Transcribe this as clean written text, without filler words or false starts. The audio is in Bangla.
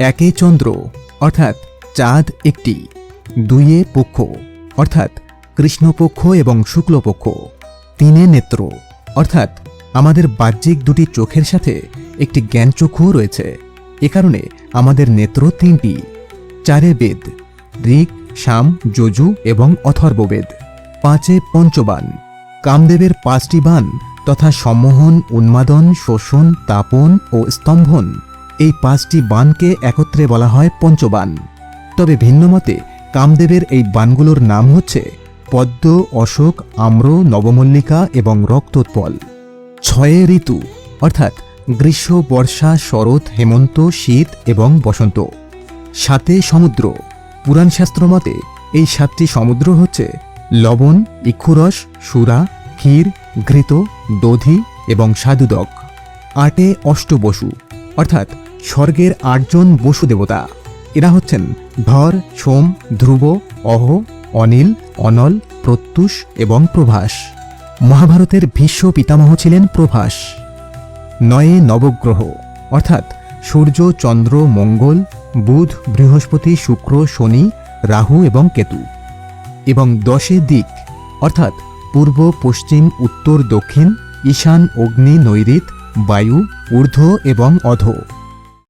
একে চন্দ্র অর্থাৎ চাঁদ একটি, দুইয়ে পক্ষ অর্থাৎ কৃষ্ণপক্ষ এবং শুক্লপক্ষ, তিনে নেত্র অর্থাৎ আমাদের বাহ্যিক দুটি চোখের সাথে একটি জ্ঞানচক্ষু রয়েছে, এ কারণে আমাদের নেত্র তিনটি, চারে বেদ ঋক, সাম, যজু এবং অথর্ববেদ, পাঁচে পঞ্চবাণ কামদেবের পাঁচটি বাণ তথা সম্মোহন, উন্মাদন, শোষণ, তাপন ও স্তম্ভন, এই পাঁচটি বাণকে একত্রে বলা হয় পঞ্চবাণ। তবে ভিন্নমতে কামদেবের এই বাণগুলোর নাম হচ্ছে পদ্ম, অশোক, আম্র, নবমল্লিকা এবং রক্তোৎপল। ছয়ে ঋতু অর্থাৎ গ্রীষ্ম, বর্ষা, শরৎ, হেমন্ত, শীত এবং বসন্ত। সাতে সমুদ্র, পুরাণশাস্ত্র মতে এই সাতটি সমুদ্র হচ্ছে লবণ, ইক্ষুরস, সুরা, ক্ষীর, ঘৃত, দধি এবং সাধুদক। আটে অষ্টবসু অর্থাৎ স্বর্গের ৮ জন বসু দেবতা, এরা হচ্ছেন ধর, সোম, ধ্রুব, অহ, অনিল, অনল, প্রত্যুষ এবং প্রভাস। মহাভারতের ভীষ্ম পিতামহ ছিলেন প্রভাস। নয়ে নবগ্রহ অর্থাৎ সূর্য, চন্দ্র, মঙ্গল, বুধ, বৃহস্পতি, শুক্র, শনি, রাহু এবং কেতু। এবং 10এ দিক অর্থাৎ পূর্ব, পশ্চিম, উত্তর, দক্ষিণ, ঈশান, অগ্নি, নৈঋত, বায়ু, ঊর্ধ্ব এবং অধো।